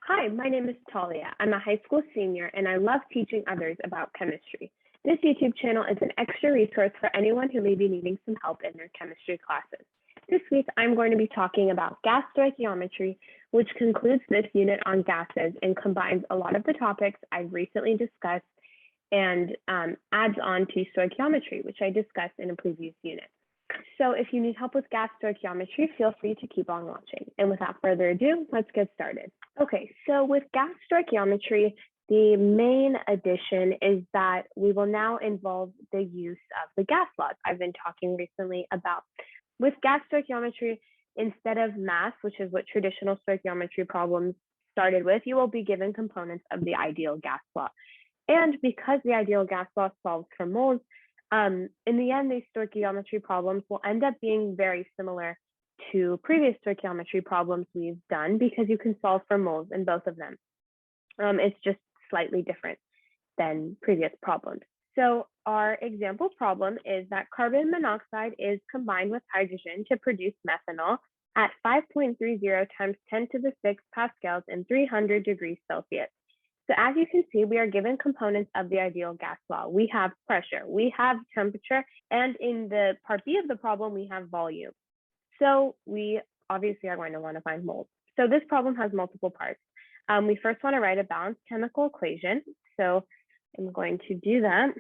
Hi, my name is Talia. I'm a high school senior and I love teaching others about chemistry. This YouTube channel is an extra resource for anyone who may be needing some help in their chemistry classes. This week, I'm going to be talking about gas stoichiometry, which concludes this unit on gases and combines a lot of the topics I've recently discussed and adds on to stoichiometry, which I discussed in a previous unit. So if you need help with gas stoichiometry, feel free to keep on watching. And without further ado, let's get started. Okay, so with gas stoichiometry, the main addition is that we will now involve the use of the gas laws I've been talking recently about. With gas stoichiometry, instead of mass, which is what traditional stoichiometry problems started with, you will be given components of the ideal gas law. And because the ideal gas law solves for moles, in the end, these stoichiometry problems will end up being very similar to previous stoichiometry problems we've done because you can solve for moles in both of them. It's just slightly different than previous problems. So our example problem is that carbon monoxide is combined with hydrogen to produce methanol at 5.30 times 10 to the 6 pascals and 300 degrees Celsius. So as you can see, we are given components of the ideal gas law. We have pressure, we have temperature, and in the part B of the problem, we have volume. So we obviously are going to want to find moles. So this problem has multiple parts. We first want to write a balanced chemical equation. So I'm going to do that.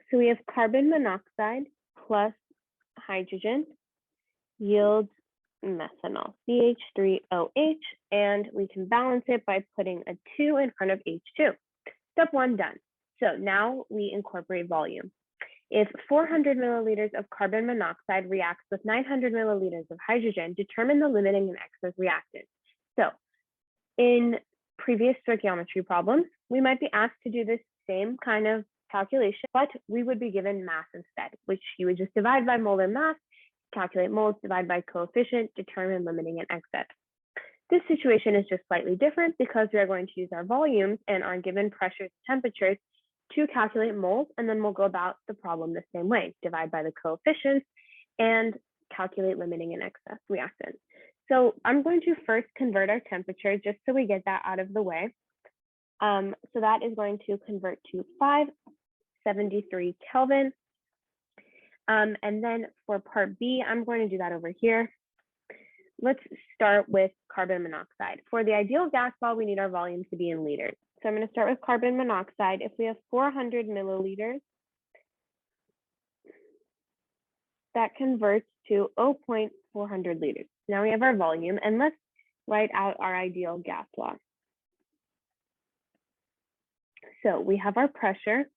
So we have carbon monoxide plus hydrogen yields methanol, CH3OH, and we can balance it by putting a 2 in front of H2. Step 1 done. So now we incorporate volume. If 400 milliliters of carbon monoxide reacts with 900 milliliters of hydrogen, determine the limiting and excess reactants. So in previous stoichiometry problems, we might be asked to do this same kind of calculation, but we would be given mass instead, which you would just divide by molar mass, calculate moles, divide by coefficient, determine limiting and excess. This situation is just slightly different because we are going to use our volumes and our given pressures, temperatures to calculate moles, and then we'll go about the problem the same way, divide by the coefficients and calculate limiting and excess reactants. So I'm going to first convert our temperature just so we get that out of the way. So that is going to convert to 573 Kelvin. And then for part B, I'm going to do that over here. Let's start with carbon monoxide. For the ideal gas law, we need our volume to be in liters. So I'm going to start with carbon monoxide. If we have 400 milliliters, that converts to 0.400 liters. Now we have our volume, and let's write out our ideal gas law. So we have our pressure,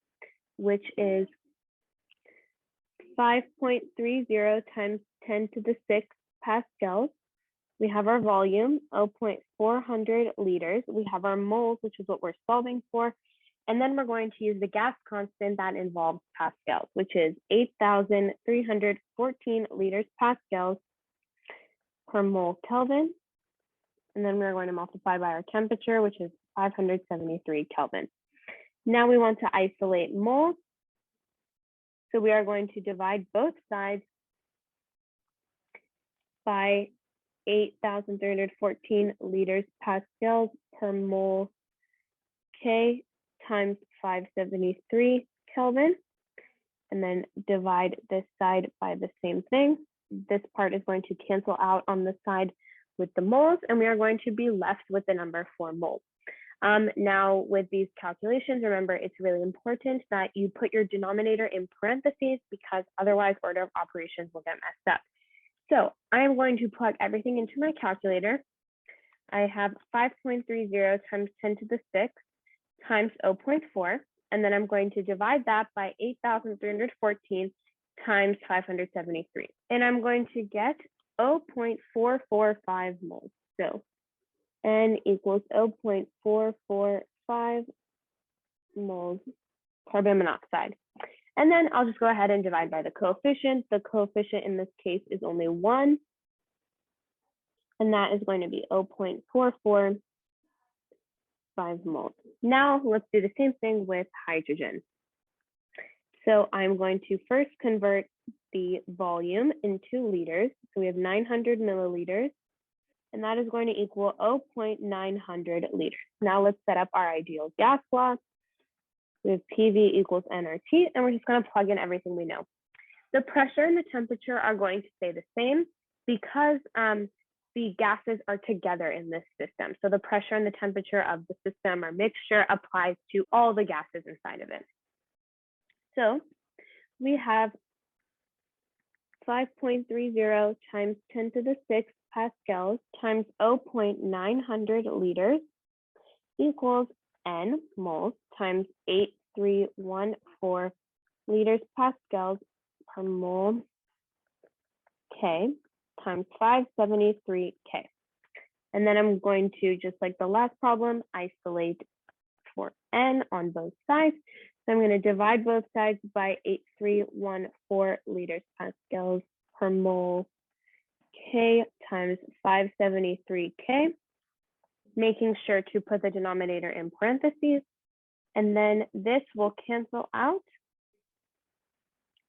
which is 5.30 times 10 to the 6 pascals. We have our volume, 0.400 liters. We have our moles, which is what we're solving for. And then we're going to use the gas constant that involves pascals, which is 8,314 liters pascals per mole Kelvin. And then we're going to multiply by our temperature, which is 573 Kelvin. Now we want to isolate moles. So we are going to divide both sides by 8,314 liters pascals per mole K times 573 Kelvin, and then divide this side by the same thing. This part is going to cancel out on the side with the moles, and we are going to be left with the number 4 moles. Now with these calculations, remember, it's really important that you put your denominator in parentheses because otherwise order of operations will get messed up. So I am going to plug everything into my calculator. I have 5.30 times 10 to the 6 times 0.4, and then I'm going to divide that by 8,314 times 573. And I'm going to get 0.445 moles. So N equals 0.445 moles carbon monoxide. And then I'll just go ahead and divide by the coefficient. The coefficient in this case is only 1, and that is going to be 0.445 moles. Now let's do the same thing with hydrogen. So I'm going to first convert the volume into liters. So we have 900 milliliters and that is going to equal 0.900 liters. Now let's set up our ideal gas law. We have PV equals nRT, and we're just going to plug in everything we know. The pressure and the temperature are going to stay the same because the gases are together in this system. So the pressure and the temperature of the system or mixture applies to all the gases inside of it. So we have 5.30 times 10 to the 6 pascals times 0.900 liters equals N moles times 8314 liters pascals per mole K times 573 K. And then I'm going to, just like the last problem, isolate for N on both sides. So I'm going to divide both sides by 8314 liters pascals per mole K times 573 K, making sure to put the denominator in parentheses. And then this will cancel out.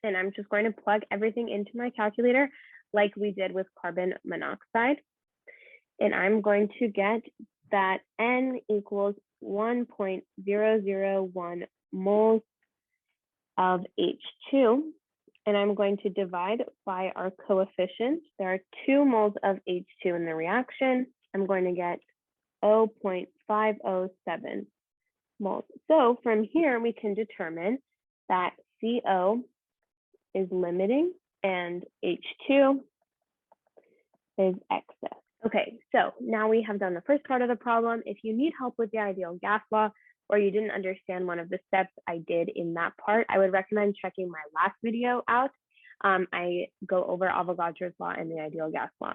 And I'm just going to plug everything into my calculator like we did with carbon monoxide. And I'm going to get that N equals 1.001 moles of H2. And I'm going to divide by our coefficient. There are 2 moles of H2 in the reaction. I'm going to get 0.507 moles. So from here, we can determine that CO is limiting and H2 is excess. Okay, so now we have done the first part of the problem. If you need help with the ideal gas law, or you didn't understand one of the steps I did in that part, I would recommend checking my last video out. I go over Avogadro's law and the ideal gas law.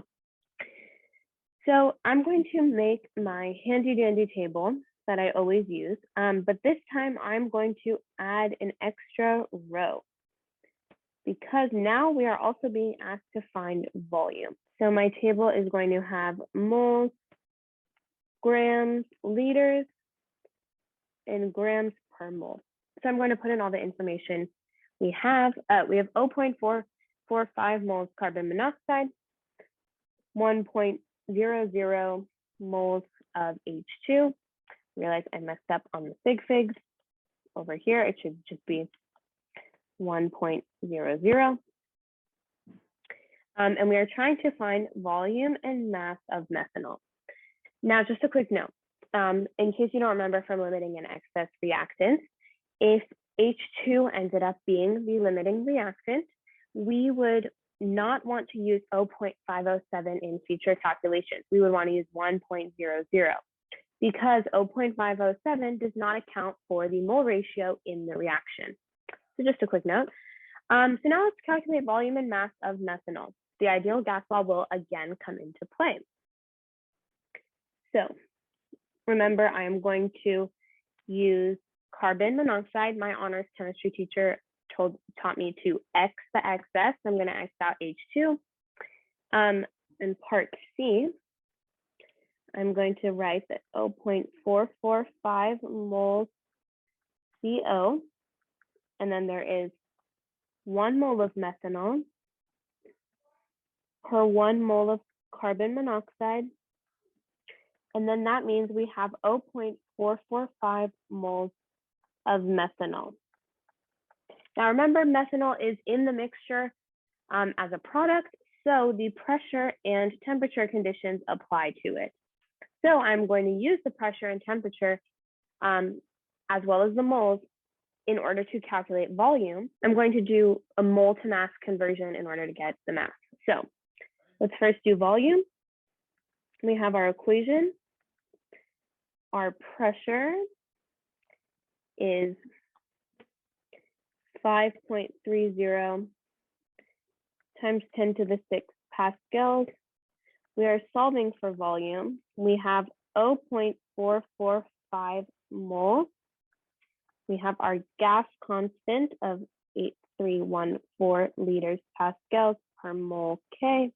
So I'm going to make my handy dandy table that I always use, but this time I'm going to add an extra row because now we are also being asked to find volume. So my table is going to have moles, grams, liters, and grams per mole. So I'm going to put in all the information we have. We have 0.445 moles carbon monoxide, 1.00 moles of H2. Realize I messed up on the sig figs. Over here, it should just be 1.00. And we are trying to find volume and mass of methanol. Now, just a quick note. In case you don't remember from limiting and excess reactants, if H2 ended up being the limiting reactant, we would not want to use 0.507 in future calculations. We would want to use 1.00 because 0.507 does not account for the mole ratio in the reaction. So just a quick note. So now let's calculate volume and mass of methanol. The ideal gas law will again come into play. So remember, I am going to use carbon monoxide. My honors chemistry teacher taught me to X the excess. I'm going to X out H2. In part C, I'm going to write that 0.445 moles CO, and then there is 1 mole of methanol per 1 mole of carbon monoxide. And then that means we have 0.445 moles of methanol. Now remember, methanol is in the mixture as a product, so the pressure and temperature conditions apply to it. So I'm going to use the pressure and temperature as well as the moles in order to calculate volume. I'm going to do a mole to mass conversion in order to get the mass. So let's first do volume. We have our equation. Our pressure is 5.30 times 10 to the 6 pascals. We are solving for volume. We have 0.445 moles. We have our gas constant of 8314 liters pascals per mole K.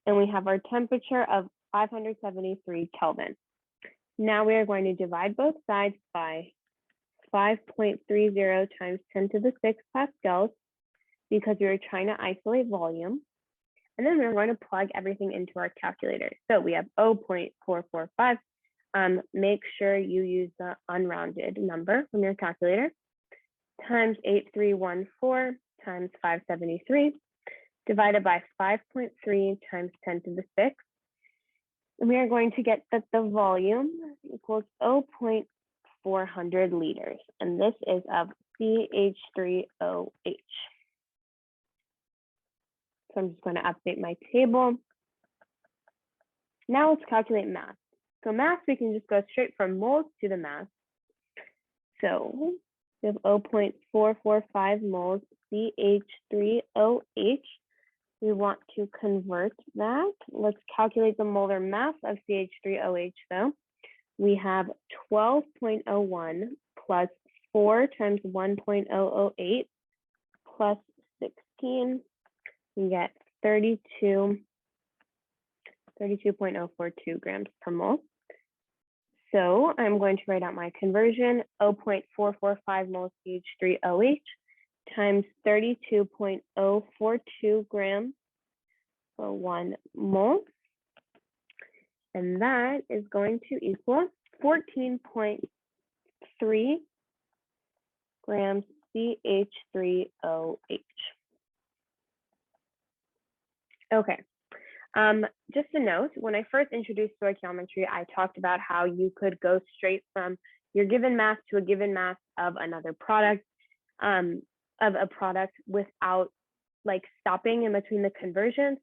And we have our temperature of 573 Kelvin. Now we are going to divide both sides by 5.30 times 10 to the 6 pascals because we are trying to isolate volume. And then we're going to plug everything into our calculator. So we have 0.445. Make sure you use the unrounded number from your calculator, times 8314 times 573, divided by 5.3 times 10 to the 6. And we are going to get that the volume equals 0.400 liters, and this is of CH3OH. So I'm just going to update my table. Now let's calculate mass. So mass, we can just go straight from moles to the mass. So we have 0.445 moles CH3OH. We want to convert that. Let's calculate the molar mass of CH3OH though. We have 12.01 plus 4 times 1.008 plus 16. We get 32.042 grams per mole. So I'm going to write out my conversion, 0.445 moles CH3OH times 32.042 grams for 1 mole. And that is going to equal 14.3 grams CH3OH. Okay. Just a note, when I first introduced stoichiometry, I talked about how you could go straight from your given mass to a given mass of another product, of a product without like stopping in between the conversions.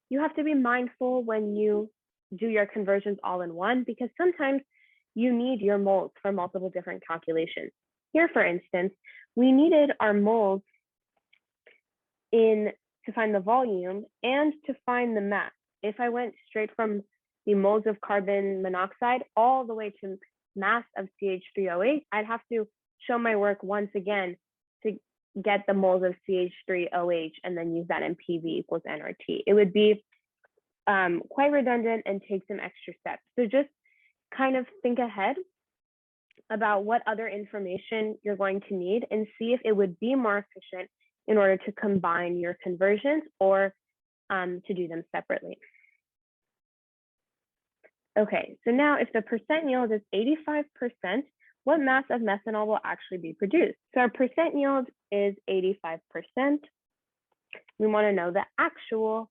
You have to be mindful when you do your conversions all in one, because sometimes you need your moles for multiple different calculations. Here, for instance, we needed our moles to find the volume and to find the mass. If I went straight from the moles of carbon monoxide all the way to mass of CH3OH, I'd have to show my work once again to get the moles of CH3OH and then use that in PV equals nRT. It would be quite redundant and take some extra steps. So just kind of think ahead about what other information you're going to need and see if it would be more efficient in order to combine your conversions or to do them separately. Okay, so now if the percent yield is 85%, what mass of methanol will actually be produced? So our percent yield is 85%. We want to know the actual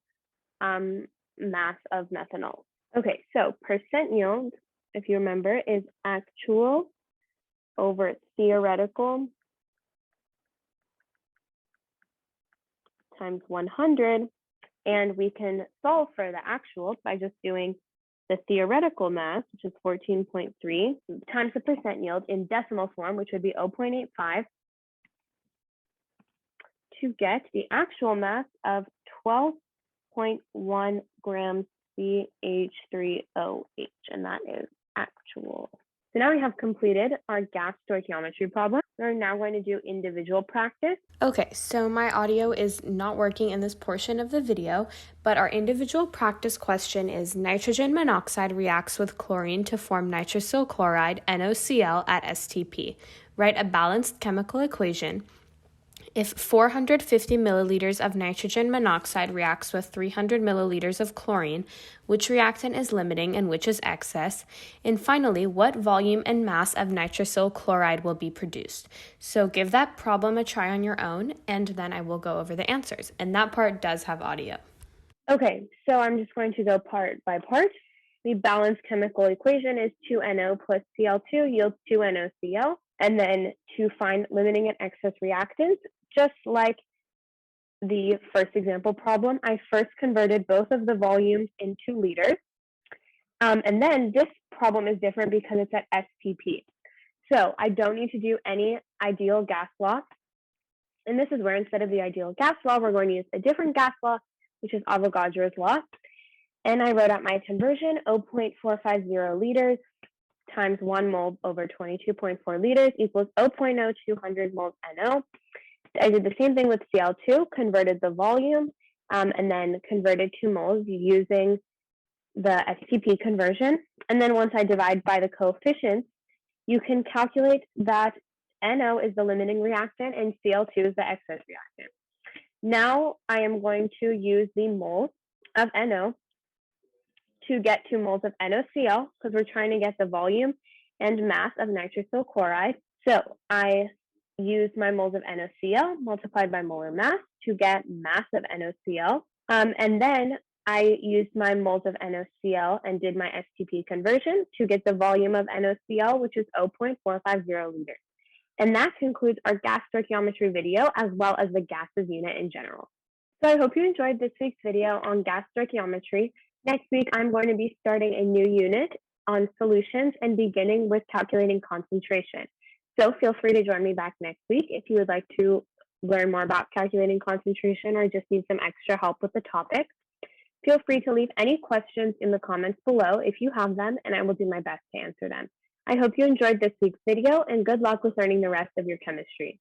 mass of methanol. Okay, so percent yield, if you remember, is actual over theoretical times 100. And we can solve for the actual by just doing the theoretical mass, which is 14.3, times the percent yield in decimal form, which would be 0.85, to get the actual mass of 12.1 grams CH3OH, and that is actual. So now we have completed our gas stoichiometry problem. We're now going to do individual practice. Okay, so my audio is not working in this portion of the video, but our individual practice question is nitrogen monoxide reacts with chlorine to form nitrosyl chloride, NOCl, at STP. Write a balanced chemical equation. If 450 milliliters of nitrogen monoxide reacts with 300 milliliters of chlorine, which reactant is limiting and which is excess? And finally, what volume and mass of nitrosyl chloride will be produced? So give that problem a try on your own, and then I will go over the answers. And that part does have audio. Okay, so I'm just going to go part by part. The balanced chemical equation is 2NO plus Cl2 yields 2NOCl. And then to find limiting and excess reactants, just like the first example problem, I first converted both of the volumes into liters. And then this problem is different because it's at STP. So I don't need to do any ideal gas law. And this is where instead of the ideal gas law, we're going to use a different gas law, which is Avogadro's law. And I wrote out my conversion, 0.450 liters times 1 mole over 22.4 liters equals 0.0200 moles NO. I did the same thing with Cl2, converted the volume, and then converted to moles using the STP conversion. And then once I divide by the coefficients, you can calculate that NO is the limiting reactant and Cl2 is the excess reactant. Now I am going to use the moles of NO to get 2 moles of NaCl because we're trying to get the volume and mass of nitrosyl chloride. So I used my moles of NaCl multiplied by molar mass to get mass of NaCl. And then I used my moles of NaCl and did my STP conversion to get the volume of NaCl, which is 0.450 liters. And that concludes our gas stoichiometry video, as well as the gases unit in general. So I hope you enjoyed this week's video on gas stoichiometry. Next week, I'm going to be starting a new unit on solutions and beginning with calculating concentration. So feel free to join me back next week if you would like to learn more about calculating concentration or just need some extra help with the topic. Feel free to leave any questions in the comments below if you have them, and I will do my best to answer them. I hope you enjoyed this week's video, and good luck with learning the rest of your chemistry.